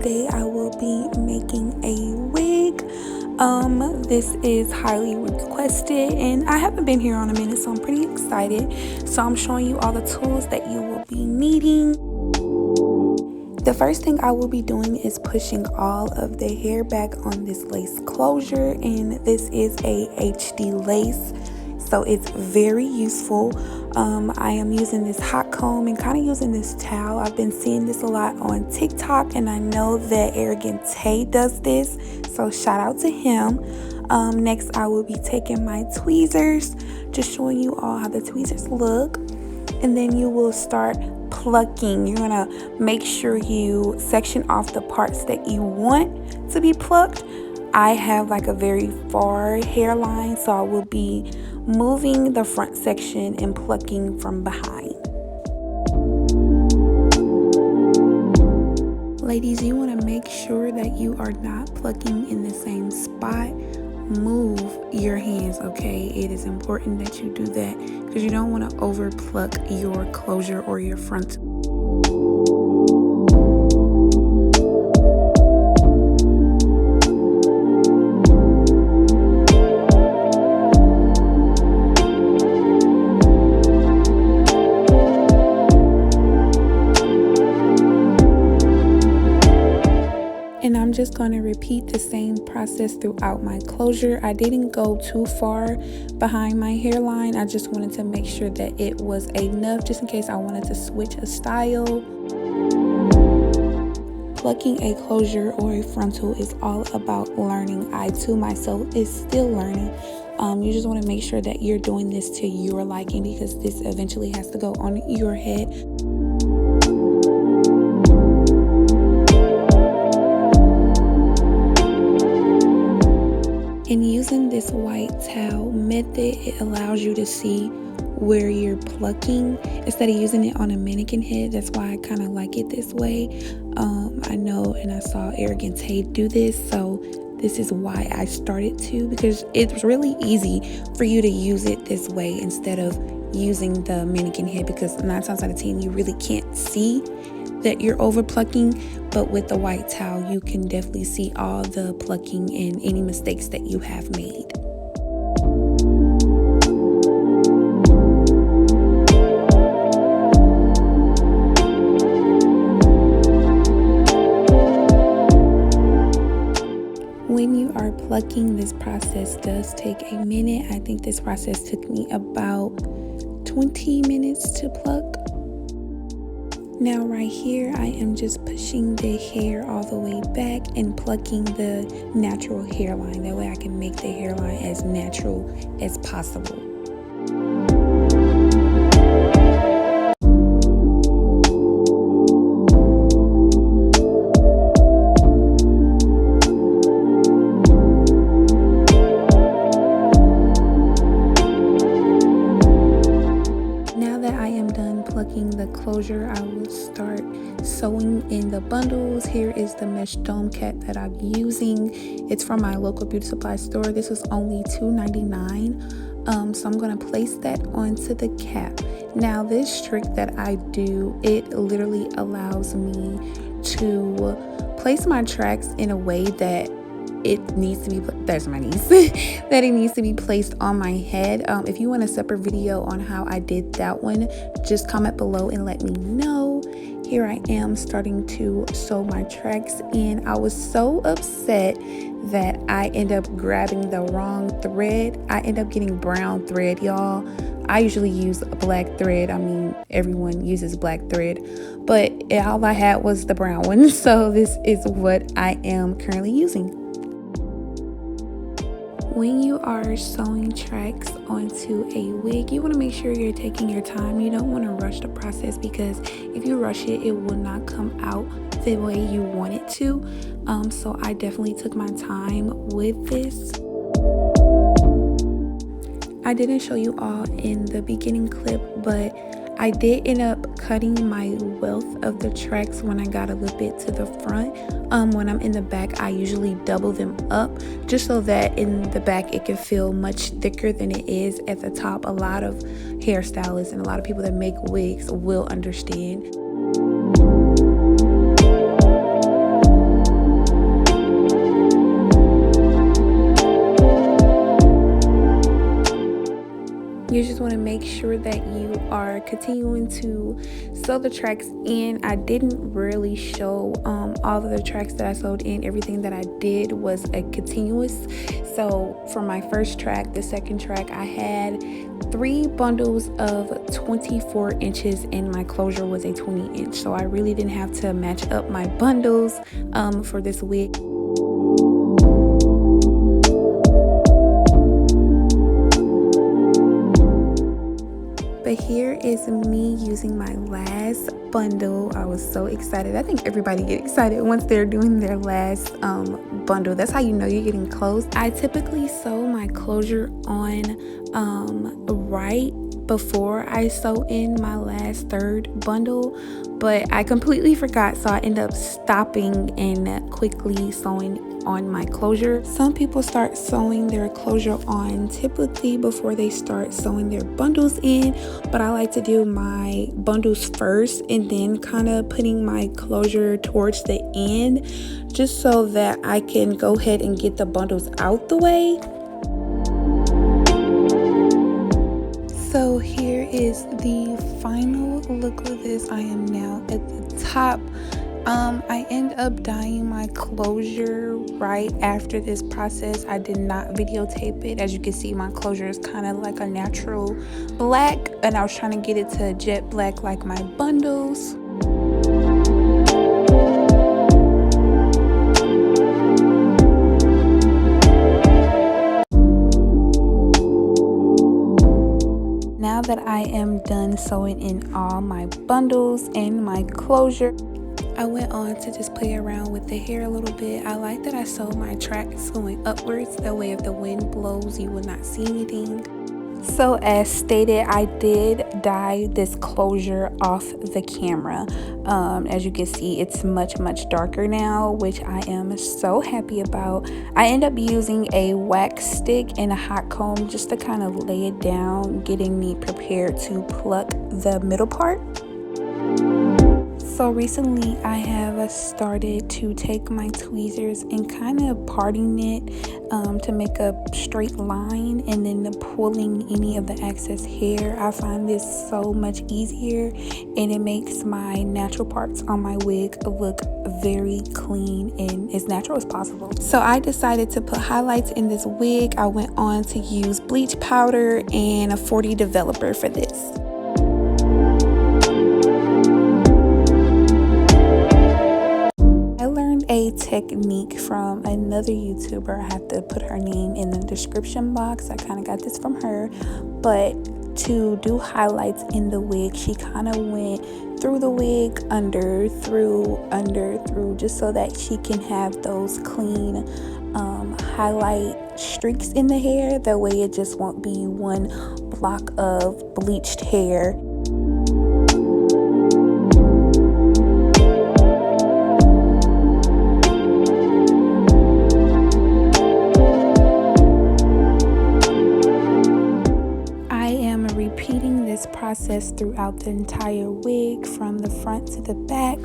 today I will be making a wig. This is highly requested and I haven't been here on a minute, so I'm pretty excited. So I'm showing you all the tools that you will be needing. The first thing I will be doing is pushing all of the hair back on this lace closure, and this is a HD lace, so it's very useful. I am using this hot comb and kind of using this towel. I've been seeing this a lot on TikTok, and I know that ALIEXPRESS does this, so shout out to him. Next I will be taking my tweezers, just showing you all how the tweezers look, and then you will start plucking. You're gonna make sure you section off the parts that you want to be plucked. I have like a very far hairline, so I will be moving the front section and plucking from behind. Ladies, you want to make sure that you are not plucking in the same spot. Move your hands, okay? It is important that you do that because you don't want to over pluck your closure or your front. And I'm just going to repeat the same process throughout my closure. I didn't go too far behind my hairline. I just wanted to make sure that it was enough just in case I wanted to switch a style. Plucking a closure or a frontal is all about learning. I too myself is still learning. You just want to make sure that you're doing this to your liking because this eventually has to go on your head. And using this white towel method, it allows you to see where you're plucking instead of using it on a mannequin head. That's why I kind of like it this way. I know and I saw ALIEXPRESS do this, so this is why I started to, because it's really easy for you to use it this way instead of using the mannequin head, because 9 times out of 10 you really can't see that you're over plucking, but with the white towel you can definitely see all the plucking and any mistakes that you have made. When you are plucking, this process does take a minute. I think this process took me about 20 minutes to pluck. Now right here, I am just pushing the hair all the way back and plucking the natural hairline. That way I can make the hairline as natural as possible. Plucking the closure, I will start sewing in the bundles. Here is the mesh dome cap that I'm using. It's from my local beauty supply store. This was only $2.99. So I'm going to place that onto the cap. Now this trick that I do, it literally allows me to place my tracks in a way that it needs to be, there's my niece, that it needs to be placed on my head. If you want a separate video on how I did that one, just comment below and let me know. Here I am starting to sew my tracks in. I was so upset that I end up grabbing the wrong thread. I end up getting brown thread, y'all. I usually use a black thread. I mean, everyone uses black thread, but all I had was the brown one. So this is what I am currently using. When you are sewing tracks onto a wig, you want to make sure you're taking your time. You don't want to rush the process, because if you rush it, it will not come out the way you want it to. So I definitely took my time with this. I didn't show you all in the beginning clip, but I did end up cutting my wealth of the tracks when I got a little bit to the front. When I'm in the back, I usually double them up just so that in the back it can feel much thicker than it is at the top. A lot of hairstylists and a lot of people that make wigs will understand. you just want to make sure that you are continuing to sew the tracks in. I didn't really show all of the tracks that I sewed in. Everything that I did was a continuous. So for my first track, the second track, I had 3 bundles of 24 inches and my closure was a 20 inch. So I really didn't have to match up my bundles for this wig. But here is me using my last bundle. I was so excited. I think everybody get excited once they're doing their last bundle. That's how you know you're getting close. I typically sew my closure on right before I sew in my last third bundle, but I completely forgot, so I end up stopping and quickly sewing on my closure. Some people start sewing their closure on typically before they start sewing their bundles in, but I like to do my bundles first and then kind of putting my closure towards the end, just so that I can go ahead and get the bundles out the way. So here is the final look of this. I am now at the top. I end up dyeing my closure right after this process. I did not videotape it. As you can see, my closure is kind of like a natural black, and I was trying to get it to jet black like my bundles. Now that I am done sewing in all my bundles and my closure, I went on to just play around with the hair a little bit. I like that I sewed my tracks going upwards. That way if the wind blows, you will not see anything. So as stated, I did dye this closure off the camera. As you can see, it's much darker now, which I am so happy about. I end up using a wax stick and a hot comb just to kind of lay it down, getting me prepared to pluck the middle part. So recently I have started to take my tweezers and kind of parting it to make a straight line, and then pulling any of the excess hair. I find this so much easier, and it makes my natural parts on my wig look very clean and as natural as possible. So I decided to put highlights in this wig. I went on to use bleach powder and a 40 developer for this. A technique from another YouTuber. I have to put her name in the description box. I kind of got this from her, but to do highlights in the wig, she kind of went through the wig, under, through, just so that she can have those clean highlight streaks in the hair. That way it just won't be one block of bleached hair. Repeating this process throughout the entire wig from the front to the back.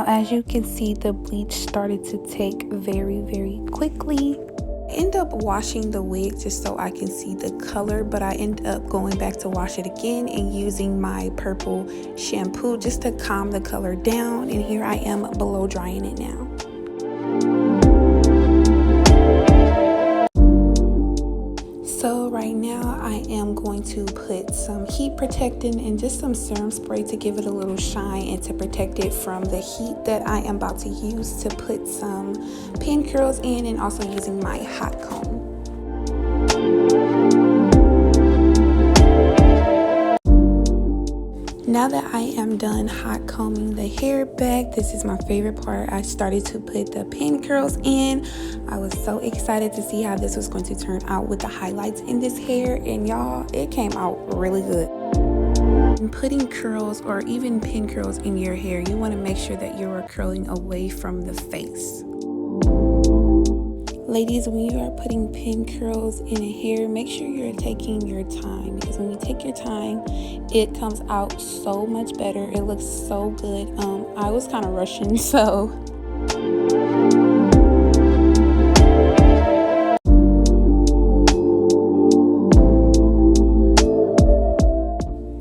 As you can see, the bleach started to take very quickly, end up washing the wig just so I can see the color, but I end up going back to wash it again and using my purple shampoo just to calm the color down. And here I am blow drying it now. So right now I am going to put some heat protectant and just some serum spray to give it a little shine and to protect it from the heat that I am about to use to put some pin curls in, and also using my hot comb. Now that I am done hot combing the hair back, this is my favorite part. I started to put the pin curls in. I was so excited to see how this was going to turn out with the highlights in this hair, and y'all, it came out really good. When putting curls or even pin curls in your hair, you want to make sure that you are curling away from the face. Ladies, when you are putting pin curls in a hair, make sure you're taking your time, because when you take your time, it comes out so much better. It looks so good. I was kind of rushing, so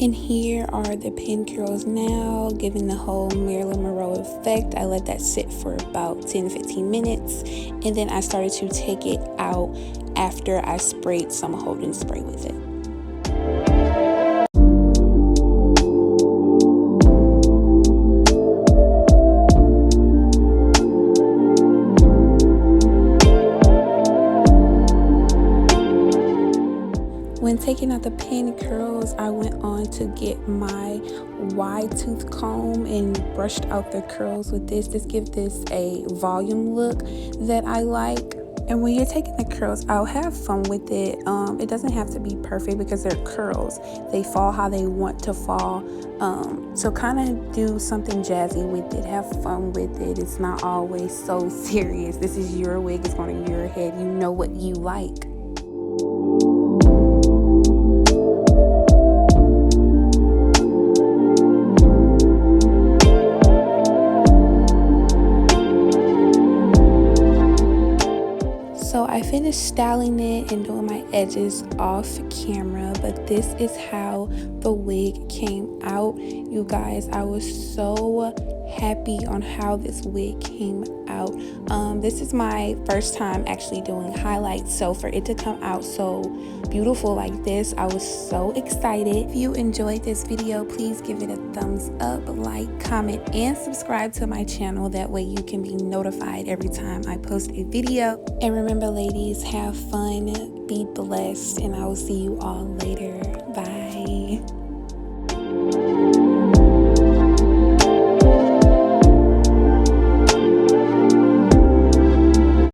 and here are the pin curls now, giving the whole Marilyn Monroe effect. I let that sit for about 10-15 minutes, and then I started to take it out after I sprayed some holding spray with it. When taking out the pin curls, I went on to get my wide tooth comb and brushed out the curls with this. This gives this a volume look that I like. And when you're taking the curls out, have fun with it. It doesn't have to be perfect because they're curls. They fall how they want to fall. So kind of do something jazzy with it. Have fun with it. It's not always so serious. This is your wig. It's going on your head. You know what you like. So I finished styling it and doing my edges off camera, but this is how the wig came out. You guys, I was so happy on how this wig came out. This is my first time actually doing highlights, so for it to come out so beautiful like this, I was so excited. If you enjoyed this video, please give it a thumbs up, like, comment, and subscribe to my channel. That way you can be notified every time I post a video. And remember, ladies, have fun, be blessed, and I will see you all later. Bye.